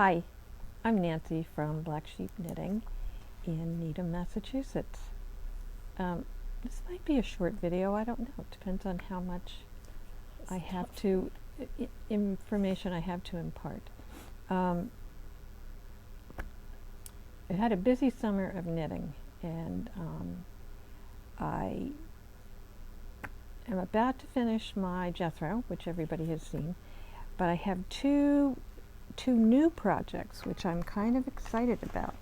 Hi, I'm Nancy from Black Sheep Knitting in Needham, Massachusetts. This might be a short video, I don't know. It depends on how much I have to, information I have to impart. I had a busy summer of knitting, and I am about to finish my Jethro, which everybody has seen, but I have two new projects which I'm kind of excited about,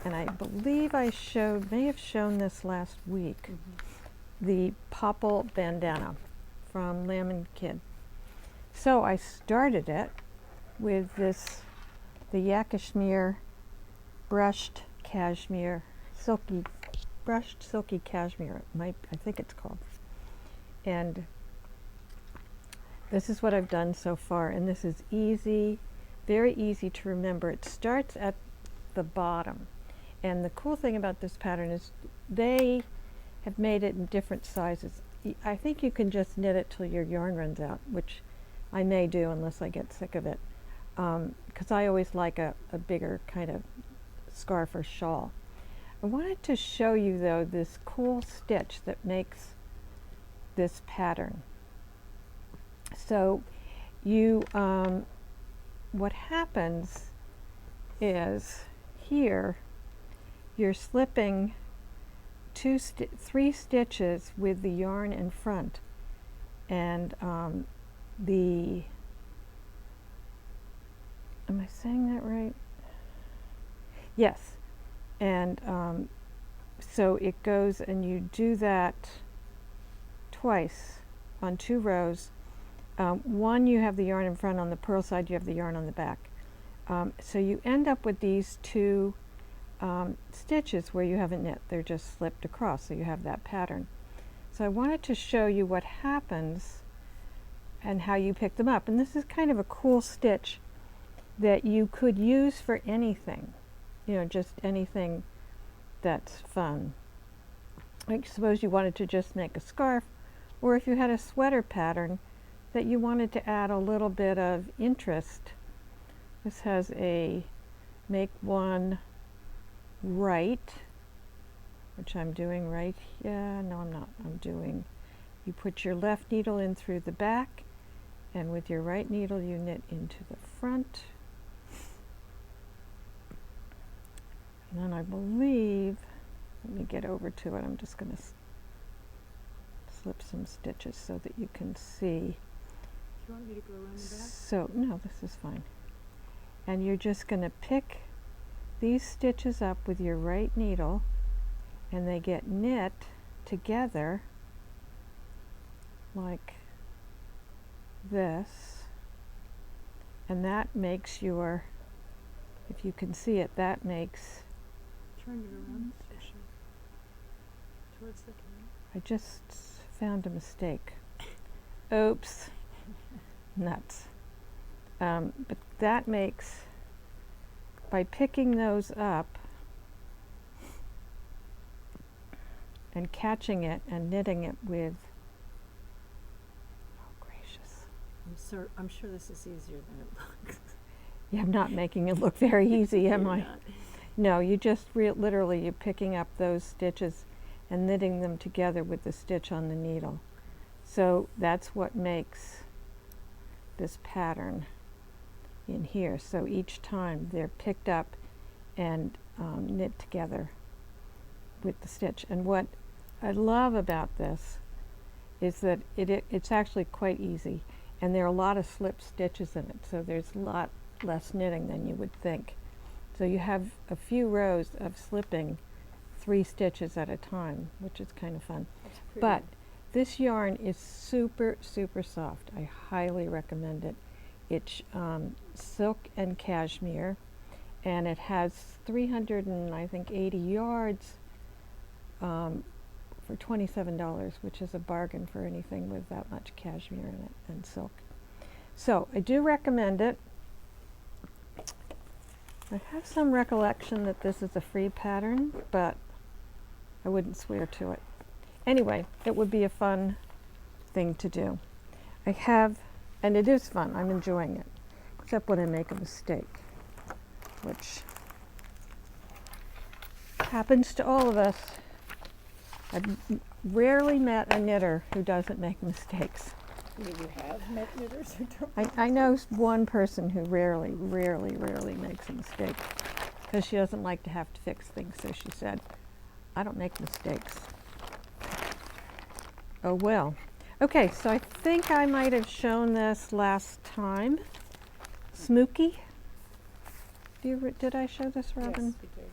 and I believe I may have shown this last week. The Popple bandana from Lamb and Kid. So I started it with the Kakashmere brushed cashmere, brushed silky cashmere. I think it's called. And this is what I've done so far, and this is easy. Very easy to remember. It starts at the bottom, and the cool thing about this pattern is they have made it in different sizes. I think you can just knit it till your yarn runs out, which I may do unless I get sick of it, because I always like a bigger kind of scarf or shawl. I wanted to show you though this cool stitch that makes this pattern. So you what happens is here you're slipping three stitches with the yarn in front, and am I saying that right? Yes. And so it goes, and you do that twice on 2 rows. One, you have the yarn in front. On the purl side, you have the yarn on the back. So you end up with these 2 stitches where you haven't knit. They're just slipped across, so you have that pattern. So I wanted to show you what happens and how you pick them up. And this is kind of a cool stitch that you could use for anything, just anything that's fun. Like suppose you wanted to just make a scarf, or if you had a sweater pattern that you wanted to add a little bit of interest. This has a make one right, which I'm doing right here. No, I'm not. I'm doing, you put your left needle in through the back, and with your right needle you knit into the front. And then I believe, let me get over to it, I'm just going to slip some stitches so that you can see. Do you want me to go around the back? So, no, this is fine. And you're just going to pick these stitches up with your right needle, and they get knit together like this. And that makes your, if you can see it, that makes, turn it around towards the camera. I just found a mistake. Oops. Nuts. But that makes, by picking those up and catching it and knitting it with, oh gracious. I'm sure this is easier than it looks. Yeah, I'm not making it look very easy, am I? Not. No, you just literally, you're picking up those stitches and knitting them together with the stitch on the needle. So that's what makes this pattern in here. So each time they're picked up and knit together with the stitch. And what I love about this is that it's actually quite easy, and there are a lot of slip stitches in it, so there's a lot less knitting than you would think. So you have a few rows of slipping 3 stitches at a time, which is kind of fun. But this yarn is super, super soft. I highly recommend it. It's silk and cashmere, and it has 380 yards for $27, which is a bargain for anything with that much cashmere in it and silk. So I do recommend it. I have some recollection that this is a free pattern, but I wouldn't swear to it. Anyway, it would be a fun thing to do. I have, and it is fun, I'm enjoying it, except when I make a mistake. which happens to all of us. I've rarely met a knitter who doesn't make mistakes. You have met knitters who don't. I know one person who rarely makes a mistake because she doesn't like to have to fix things. So she said, I don't make mistakes. Oh well. Okay, so I think I might have shown this last time. Smokey. Did I show this, Robin? Yes, we did.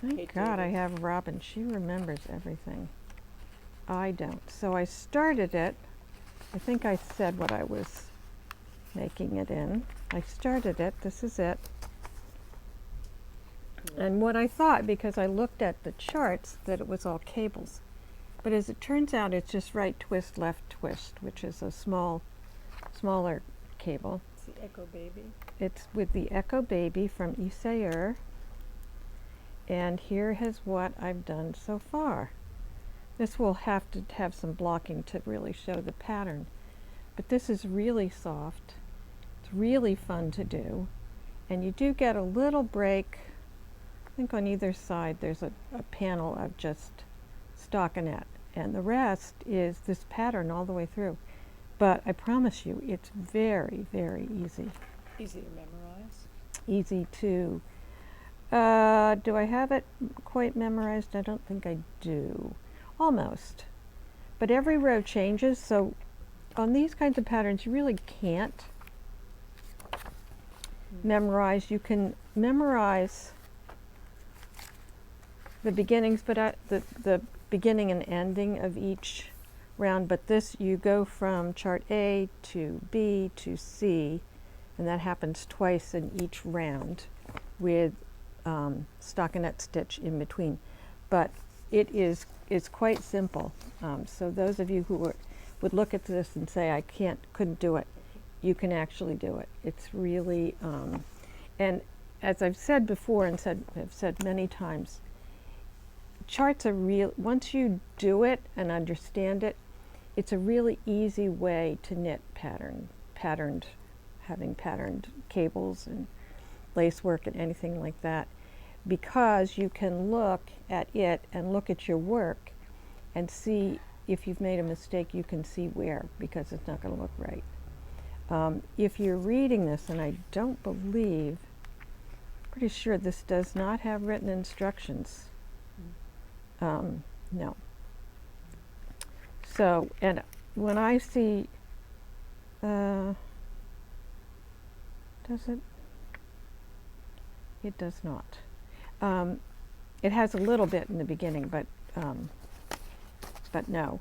Thank Kate God I Davies. have Robin. She remembers everything. I don't. So I started it. I think I said what I was making it in. I started it. This is it. And what I thought, because I looked at the charts, that it was all cables. But as it turns out, it's just right twist, left twist, which is a smaller cable. It's the Echo Baby. It's with the Echo Baby from Isayer. And here is what I've done so far. This will have to have some blocking to really show the pattern. But this is really soft. It's really fun to do. And you do get a little break. I think on either side there's a panel of just stockinette. And the rest is this pattern all the way through. But I promise you, it's very, very easy. Easy to memorize. Easy to... do I have it quite memorized? I don't think I do. Almost. But every row changes, so on these kinds of patterns you really can't memorize. You can memorize the beginnings, but the beginning and ending of each round, but this, you go from chart A to B to C, and that happens twice in each round with stockinette stitch in between. But it's quite simple. So those of you who would look at this and say, I couldn't do it, you can actually do it. It's really, and as I've said before and have said many times, charts are real. Once you do it and understand it, it's a really easy way to knit having patterned cables and lace work and anything like that, because you can look at it and look at your work and see if you've made a mistake. You can see where, because it's not going to look right. If you're reading this, and I don't believe, pretty sure this does not have written instructions. No. So, and when I see, does it? It does not. It has a little bit in the beginning, but no.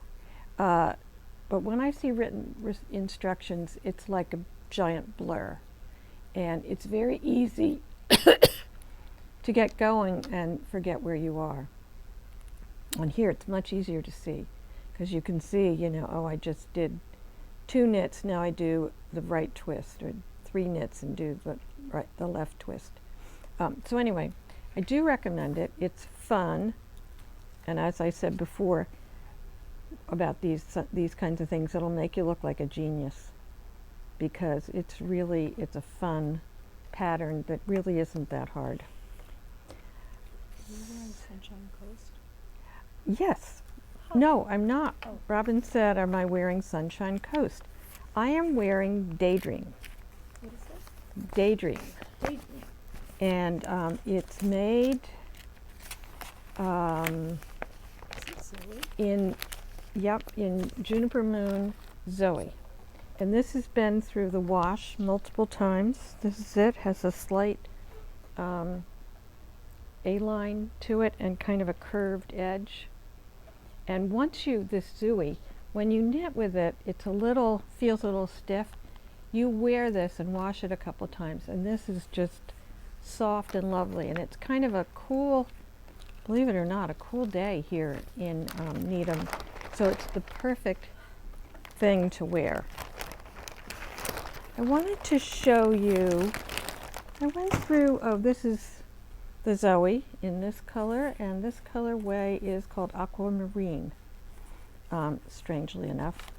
But when I see written instructions, it's like a giant blur, and it's very easy to get going and forget where you are. On here, it's much easier to see, because you can see, you know, oh, I just did 2 knits, now I do the right twist, or 3 knits and do the left twist. So anyway, I do recommend it. It's fun, and as I said before about these kinds of things, it'll make you look like a genius, because it's a fun pattern that really isn't that hard. Are you wearing Sunshine Coast? Yes. No, I'm not. Oh. Robin said, am I wearing Sunshine Coast? I am wearing Daydream. What is this? Daydream. Daydream. And it's made Is it Zoe? in Juniper Moon Zoe. And this has been through the wash multiple times. This is it. Has a slight A-line to it and kind of a curved edge. And once this Zoe, when you knit with it, feels a little stiff. You wear this and wash it a couple times, and this is just soft and lovely. And it's kind of a cool, believe it or not, a cool day here in Needham. So it's the perfect thing to wear. I wanted to show you, I went through, this is the Zoe in this color, and this colorway is called Aquamarine, strangely enough.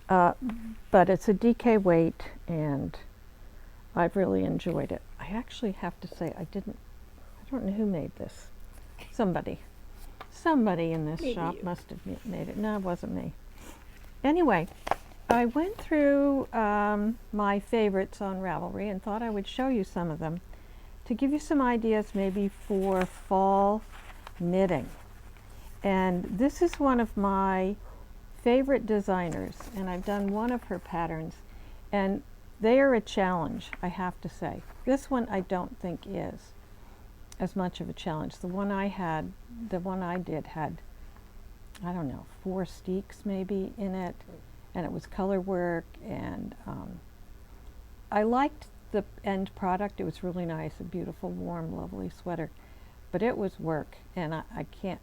But it's a DK weight, and I've really enjoyed it. I I actually have to say I don't know who made this. Somebody in this Maybe shop you. must have made it. No, it wasn't me. Anyway, I went through my favorites on Ravelry and thought I would show you some of them to give you some ideas maybe for fall knitting. And this is one of my favorite designers, and I've done one of her patterns, and they are a challenge, I have to say. This one I don't think is as much of a challenge. The one I did had, I don't know, 4 steeks maybe in it, and it was color work, and I liked the end product. It was really nice, a beautiful, warm, lovely sweater, but it was work, and I can't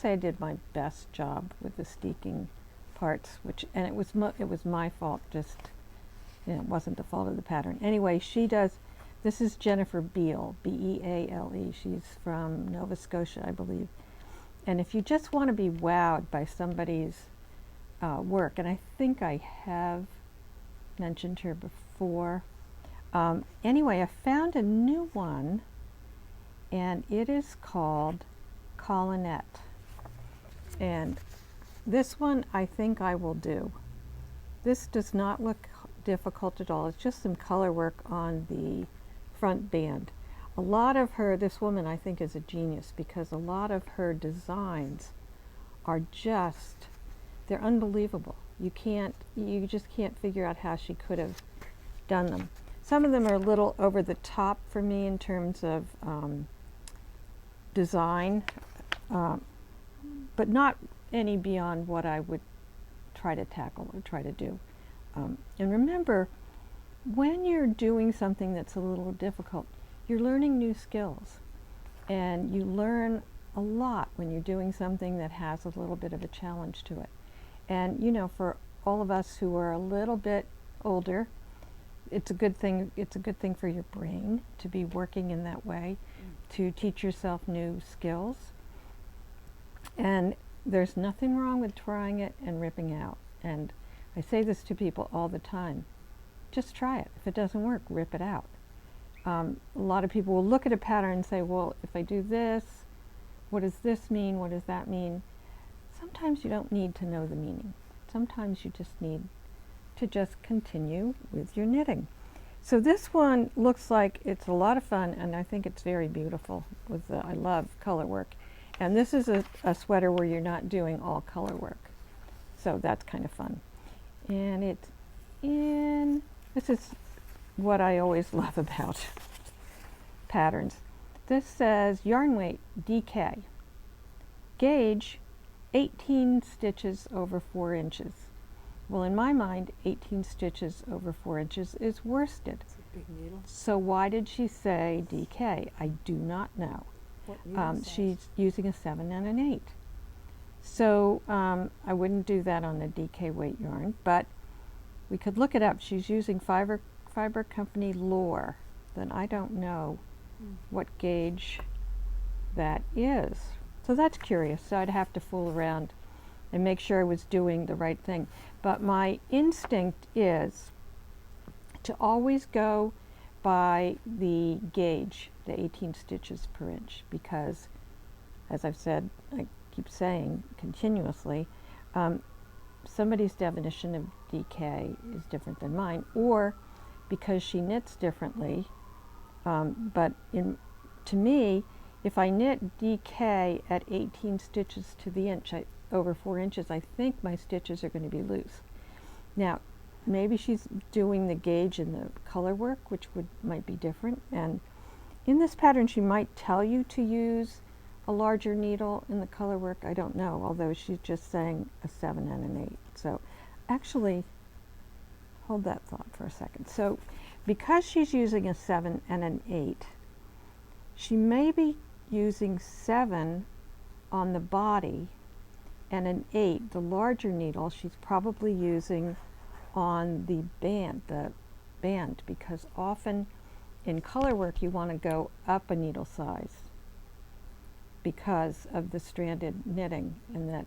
say I did my best job with the steeking parts, and it was my fault. Just, it wasn't the fault of the pattern. Anyway, she does. This is Jennifer Beale, B-E-A-L-E. She's from Nova Scotia, I believe. And if you just want to be wowed by somebody's work, and I think I have mentioned her before. Anyway, I found a new one, and it is called Colinet. And this one I think I will do. This does not look difficult at all. It's just some color work on the front band. A lot of this woman I think is a genius, because a lot of her designs are just, they're unbelievable. You just can't figure out how she could have done them. Some of them are a little over the top for me in terms of design, but not any beyond what I would try to tackle or try to do. And remember, when you're doing something that's a little difficult, you're learning new skills. And you learn a lot when you're doing something that has a little bit of a challenge to it. And you know, for all of us who are a little bit older, it's a good thing for your brain to be working in that way, to teach yourself new skills. And there's nothing wrong with trying it and ripping out. And I say this to people all the time. Just try it. If it doesn't work, rip it out. A lot of people will look at a pattern and say, well, if I do this, what does this mean? What does that mean? Sometimes you don't need to know the meaning. Sometimes you just need to just continue with your knitting. So this one looks like it's a lot of fun, and I think it's very beautiful. I love color work. And this is a sweater where you're not doing all color work. So that's kind of fun. And this is what I always love about patterns. This says yarn weight DK, gauge 18 stitches over 4 inches. Well, in my mind, 18 stitches over 4 inches is worsted. It's a big needle. So why did she say DK? I do not know. What needle size? She's using a 7 and an 8. So I wouldn't do that on the DK weight yarn, but we could look it up. She's using Fiber Company Lore. Then I don't know what gauge that is. So that's curious. So I'd have to fool around and make sure I was doing the right thing. But my instinct is to always go by the gauge, the 18 stitches per inch, because, as I've said, I keep saying continuously, somebody's definition of DK is different than mine, or because she knits differently. But to me, if I knit DK at 18 stitches to the inch, over 4 inches, I think my stitches are going to be loose. Now, maybe she's doing the gauge in the color work, which might be different. And in this pattern, she might tell you to use a larger needle in the color work. I don't know, although she's just saying a 7 and an 8. So actually, hold that thought for a second. So because she's using a 7 and an 8, she may be using 7 on the body and an 8, the larger needle, she's probably using on the band, because often in color work you want to go up a needle size because of the stranded knitting, and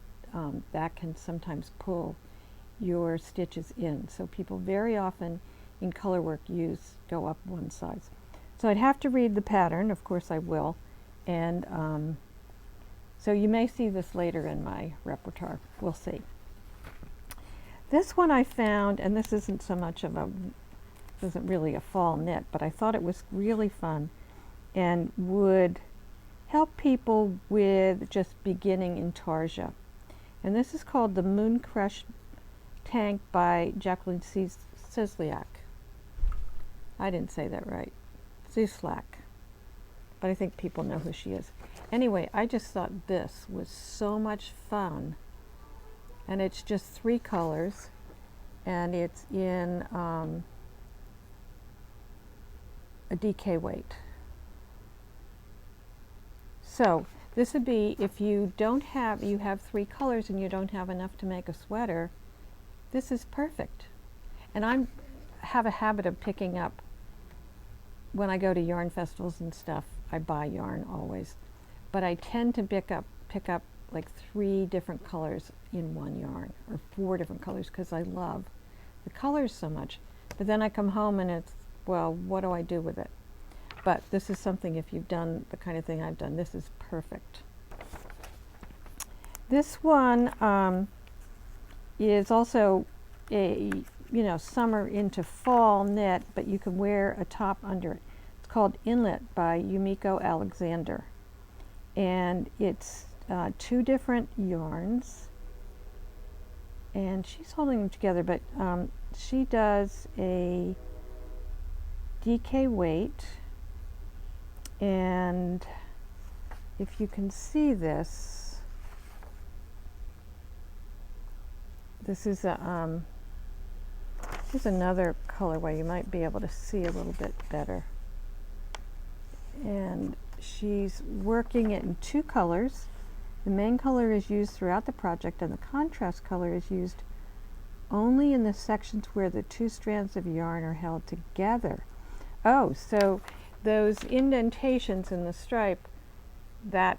that can sometimes pull your stitches in. So people very often in color work go up one size. So I'd have to read the pattern, of course I will, and so you may see this later in my repertoire, we'll see. This one I found, and this isn't so much of a, isn't really a fall knit, but I thought it was really fun and would help people with just beginning intarsia. And this is called the Mooncrush Tank by Jacqueline Cislak. I didn't say that right. Cislak. But I think people know who she is. Anyway, I just thought this was so much fun. And it's just 3 colors. And it's in a DK weight. So this would be, if you don't have, you have 3 colors and you don't have enough to make a sweater, this is perfect. And I have a habit of picking up, when I go to yarn festivals and stuff, I buy yarn always. But I tend to pick up like 3 different colors in one yarn, or 4 different colors, because I love the colors so much. But then I come home and it's, well, what do I do with it? But this is something, if you've done the kind of thing I've done, this is perfect. This one is also a, you know, summer into fall knit, but you can wear a top under it. It's called Inlet by Yumiko Alexander. And it's 2 different yarns. And she's holding them together, but she does a DK weight. And if you can see this, this is a here's another colorway you might be able to see a little bit better. And she's working it in 2 colors. The main color is used throughout the project, and the contrast color is used only in the sections where the 2 strands of yarn are held together. Oh, so those indentations in the stripe,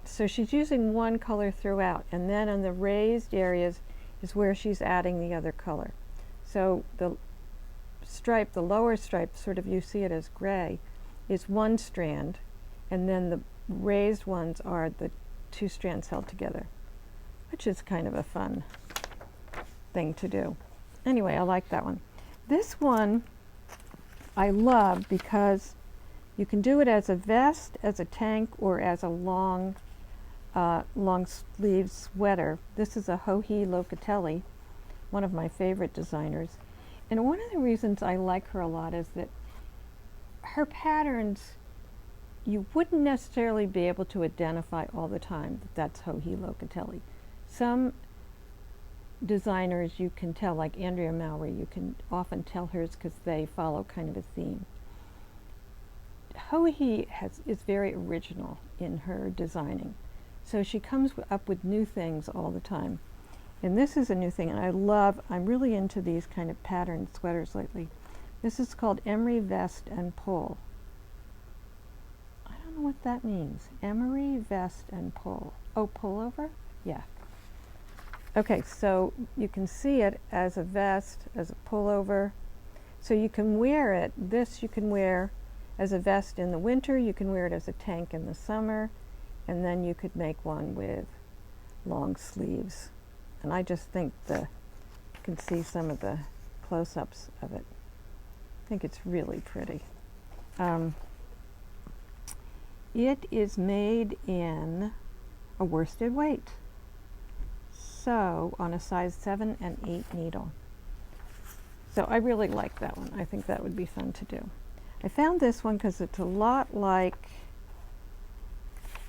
so she's using 1 color throughout, and then on the raised areas is where she's adding the other color. So the stripe, the lower stripe, sort of, you see it as gray, is 1 strand, and then the raised ones are the 2 strands held together, which is kind of a fun thing to do. Anyway, I like that one. This one I love because you can do it as a vest, as a tank, or as a long sleeve sweater. This is a Joji Locatelli, one of my favorite designers. And one of the reasons I like her a lot is that her patterns, you wouldn't necessarily be able to identify all the time that that's Joji Locatelli. Some designers you can tell, like Andrea Mowry, you can often tell hers because they follow kind of a theme. Joji is very original in her designing. So she comes up with new things all the time. And this is a new thing, and I'm really into these kind of patterned sweaters lately. This is called Emery Vest and Pull. I don't know what that means. Emery Vest and Pull. Oh, pullover? Yeah. Okay, so you can see it as a vest, as a pullover. So you can wear it, this you can wear as a vest in the winter, you can wear it as a tank in the summer, and then you could make one with long sleeves. And I just think you can see some of the close-ups of it. I think it's really pretty. It is made in a worsted weight. So on a size 7 and 8 needle. So I really like that one. I think that would be fun to do. I found this one because it's a lot like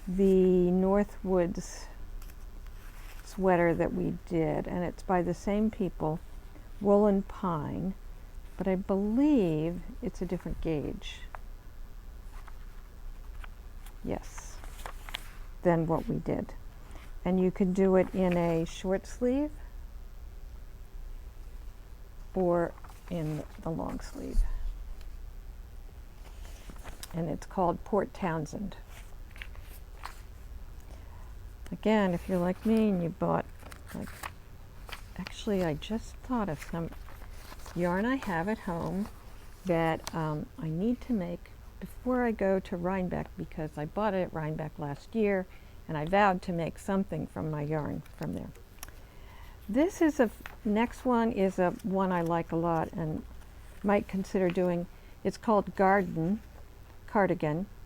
the Northwoods sweater that we did, and it's by the same people, Wool and Pine, but I believe it's a different gauge. Yes, than what we did. And you can do it in a short sleeve or in the long sleeve. And it's called Port Townsend. Again, if you're like me and you bought, actually I just thought of some yarn I have at home that I need to make before I go to Rhinebeck, because I bought it at Rhinebeck last year and I vowed to make something from my yarn from there. This is next one is a one I like a lot and might consider doing. It's called Cardigan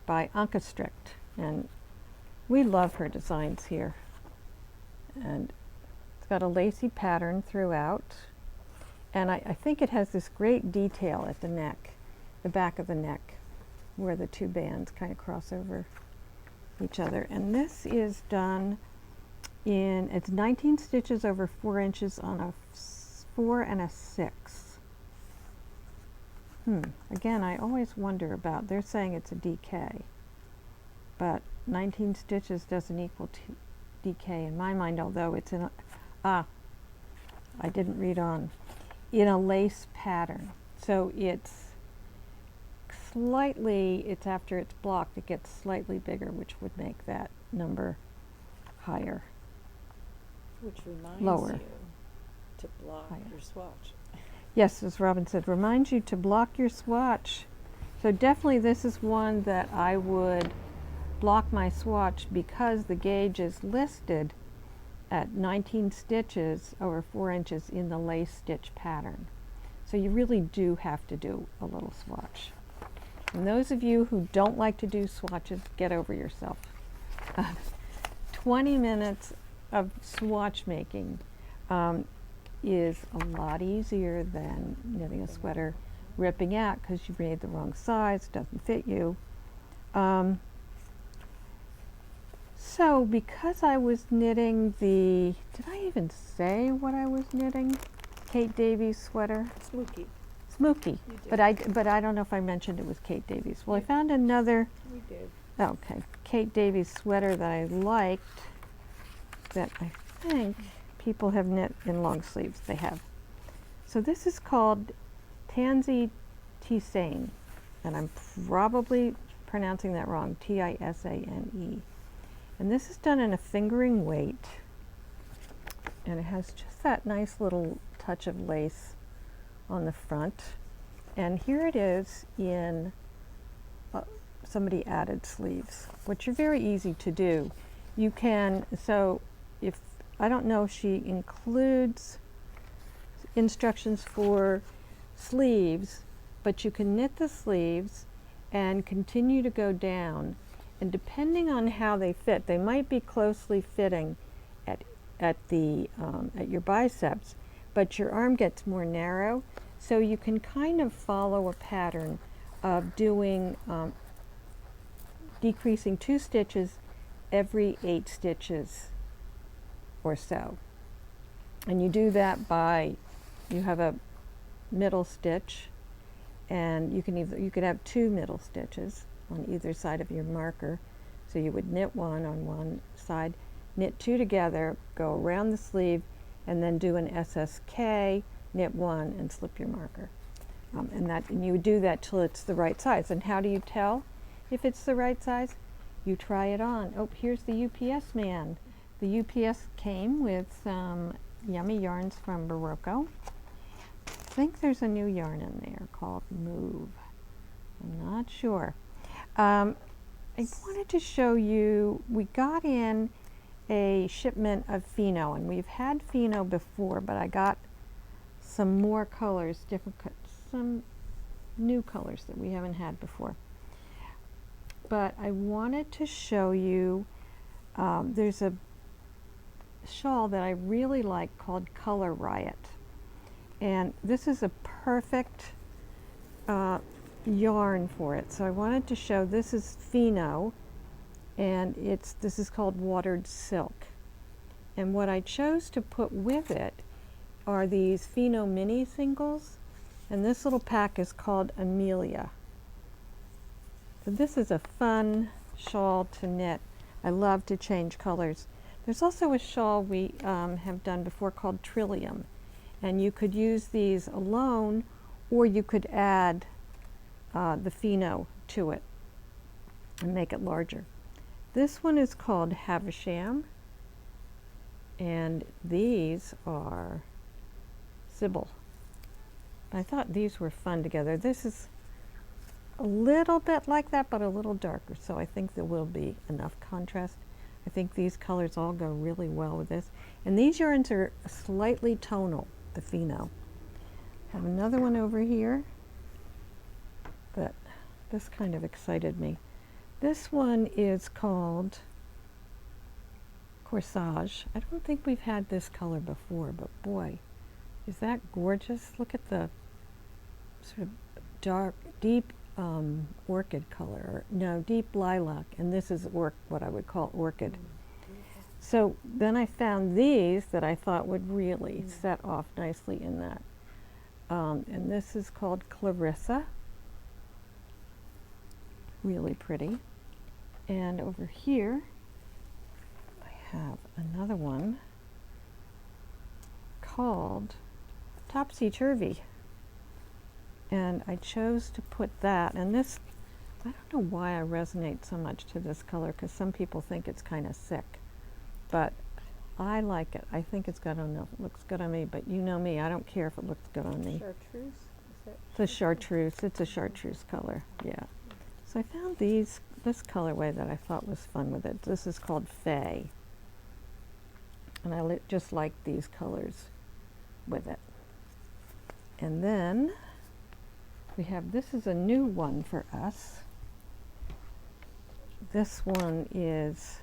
by Ankestrick, and we love her designs here. And it's got a lacy pattern throughout, and I think it has this great detail at the neck, the back of the neck, where the two bands kind of cross over each other. And this is done in, it's 19 stitches over 4 inches on a 4 and a 6. Again, I always wonder about, they're saying it's a DK, but 19 stitches doesn't equal to DK in my mind, although it's in a, I didn't read on, in a lace pattern. So it's slightly, it's after it's blocked, it gets slightly bigger, which would make that number higher. Which reminds Lower. you to block Higher. your swatch. Yes, as Robin said, reminds you to block your swatch. So definitely this is one that I would block my swatch because the gauge is listed at 19 stitches over 4 inches in the lace stitch pattern. So you really do have to do a little swatch. And those of you who don't like to do swatches, get over yourself. 20 minutes of swatch making is a lot easier than knitting a sweater, ripping out because you've made the wrong size, doesn't fit you. So because I was knitting the, did I even say what I was knitting? Kate Davies sweater? Smoky. But I don't know if I mentioned it was Kate Davies. Well, I found another, We did. okay, Kate Davies sweater that I liked that I think people have knit in long sleeves. They have. So this is called Tansy Tisane, and I'm probably pronouncing that wrong, Tisane. And this is done in a fingering weight, and it has just that nice little touch of lace on the front. And here it is in somebody added sleeves, which are very easy to do. You can, so if, I don't know if she includes instructions for sleeves, but you can knit the sleeves and continue to go down, and depending on how they fit, they might be closely fitting at your biceps, but your arm gets more narrow, so you can kind of follow a pattern of doing decreasing 2 stitches every 8 stitches or so. And you do that by, you have a middle stitch, and you could have 2 middle stitches on either side of your marker. So you would knit 1 on one side, knit 2 together, go around the sleeve, and then do an SSK, knit 1, and slip your marker. And you would do that till it's the right size. And how do you tell if it's the right size? You try it on. Oh, here's the UPS man. The UPS came with some yummy yarns from Barocco. I think there's a new yarn in there called Move. I'm not sure. I wanted to show you, we got in a shipment of Fino, and we've had Fino before, but I got some more colors, some new colors that we haven't had before. But I wanted to show you, there's a shawl that I really like called Color Riot. And this is a perfect yarn for it. So I wanted to show, this is Fino, and this is called Watered Silk. And what I chose to put with it are these Fino mini singles, and this little pack is called Amelia. So this is a fun shawl to knit. I love to change colors. There's also a shawl we have done before called Trillium, and you could use these alone, or you could add the Fino to it and make it larger. This one is called Havisham, and these are Sybil. I thought these were fun together. This is a little bit like that, but a little darker. So I think there will be enough contrast. I think these colors all go really well with this. And these yarns are slightly tonal, the Fino. I have another one over here that this kind of excited me. This one is called Corsage. I don't think we've had this color before, but boy, is that gorgeous. Look at the sort of dark, deep orchid color, or no, deep lilac, and this is what I would call orchid. So then I found these that I thought would really set off nicely in that. And this is called Clarissa. Really pretty. And over here, I have another one called Topsy Chvy. And I chose to put that, and this, I don't know why I resonate so much to this color, because some people think it's kind of sick, but I like it. I think it's good enough. It looks good on me, but you know me, I don't care if it looks good on me. Chartreuse? Is that It's a chartreuse. It's a chartreuse color, yeah. So I found this colorway that I thought was fun with it. This is called Faye. And I just like these colors with it. And then we have, this is a new one for us. This one is,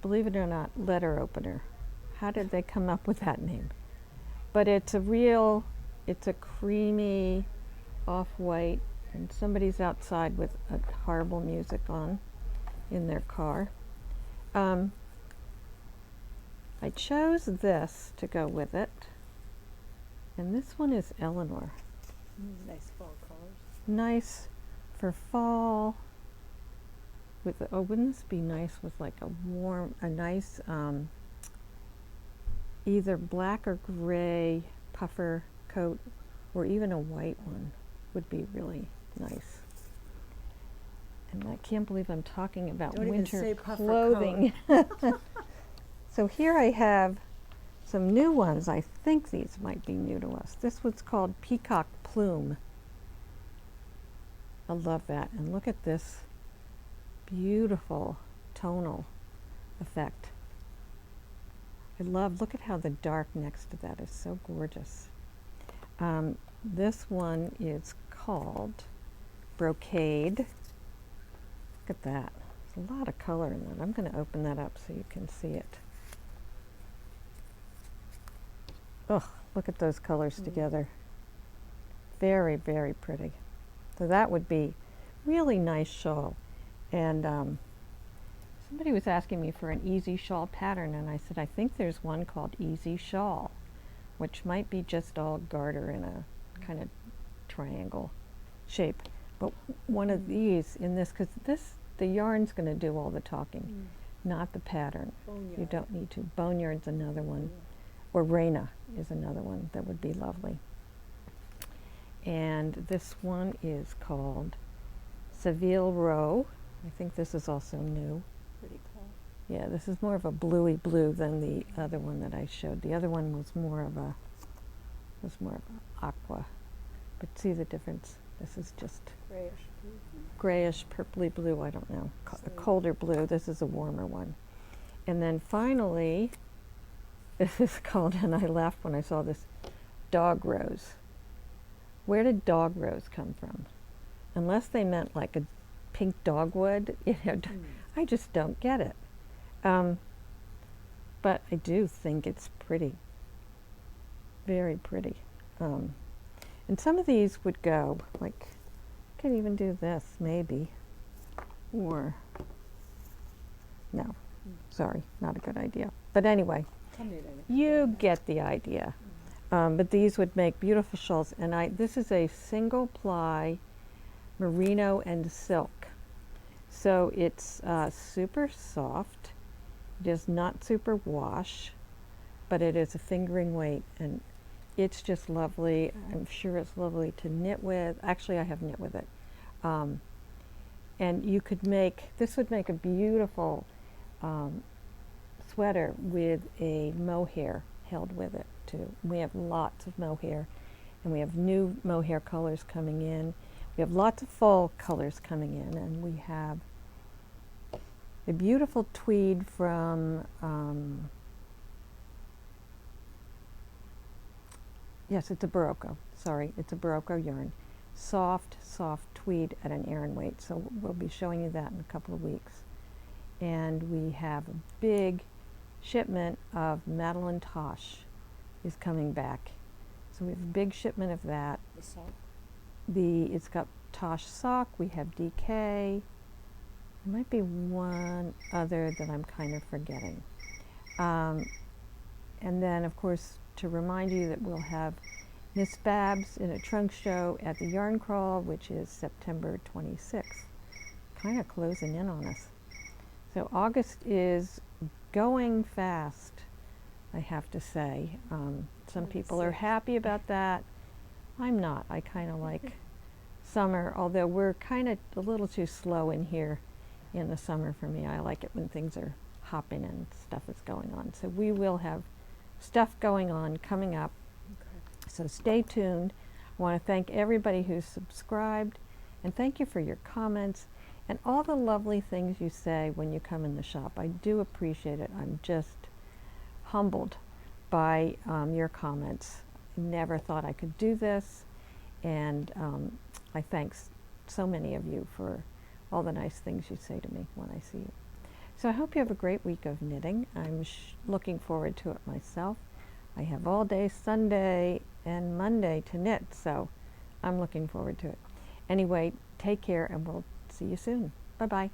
believe it or not, Letter Opener. How did they come up with that name? But it's a creamy off-white, and somebody's outside with a horrible music on in their car. I chose this to go with it. And this one is Eleanor. nice fall colors? Nice for fall. With oh, wouldn't this be nice with like a nice either black or gray puffer coat, or even a white one would be really nice. And I can't believe I'm talking about Don't even winter say puffer clothing. So here I have some new ones. I think these might be new to us. This one's called Peacock Plume. I love that. And look at this beautiful tonal effect. Look at how the dark next to that is so gorgeous. This one is called Brocade. Look at that. There's a lot of color in that. I'm going to open that up so you can see it. Oh, look at those colors together. Very, very pretty. So that would be really nice shawl. And somebody was asking me for an easy shawl pattern, and I said, I think there's one called Easy Shawl, which might be just all garter in a kind of triangle shape. But one of these in this, because the yarn's going to do all the talking, not the pattern. Boneyard. You don't need to. Boneyard's another one. Or Reina is another one that would be lovely. And this one is called Seville Row. I think this is also new. Pretty color. Yeah, this is more of a bluey blue than the other one that I showed. The other one was more of aqua. But see the difference? This is just Grayish blue. grayish, purpley blue, I don't know. A colder blue. This is a warmer one. And then finally, this is called, and I laughed when I saw this, Dog Rose. Where did dog rose come from? Unless they meant like a pink dogwood, I just don't get it. But I do think it's pretty. Very pretty. And some of these would go, like, I could even do this, maybe. Or, no, sorry, not a good idea. But anyway, you get the idea. But these would make beautiful shawls. And this is a single ply merino and silk. So it's super soft. It is not super wash, but it is a fingering weight, and it's just lovely. I'm sure it's lovely to knit with. Actually, I have knit with it. And you could this would make a beautiful sweater with a mohair held with it too. We have lots of mohair, and we have new mohair colors coming in. We have lots of fall colors coming in, and we have a beautiful tweed from, yes, it's a Barocco. Sorry, it's a Barocco yarn. Soft, soft tweed at an Aran weight. So we'll be showing you that in a couple of weeks. And we have a big shipment of Madeline Tosh is coming back. So we have a big shipment of that. The sock? It's got Tosh sock. We have DK. There might be one other that I'm kind of forgetting. And then, of course, to remind you that we'll have Miss Babs in a trunk show at the Yarn Crawl, which is September 26th. Kind of closing in on us. So August is going fast, I have to say. Some people are happy about that. I'm not. I kind of like summer, although we're kind of a little too slow in here in the summer for me. I like it when things are hopping and stuff is going on. So we will have stuff going on coming up. Okay. So stay tuned. I want to thank everybody who's subscribed, and thank you for your comments and all the lovely things you say when you come in the shop. I do appreciate it. I'm just humbled by your comments. I never thought I could do this, and I thank so many of you for all the nice things you say to me when I see you. So I hope you have a great week of knitting. I'm looking forward to it myself. I have all day Sunday and Monday to knit, so I'm looking forward to it. Anyway, take care, and we'll see you soon. Bye-bye.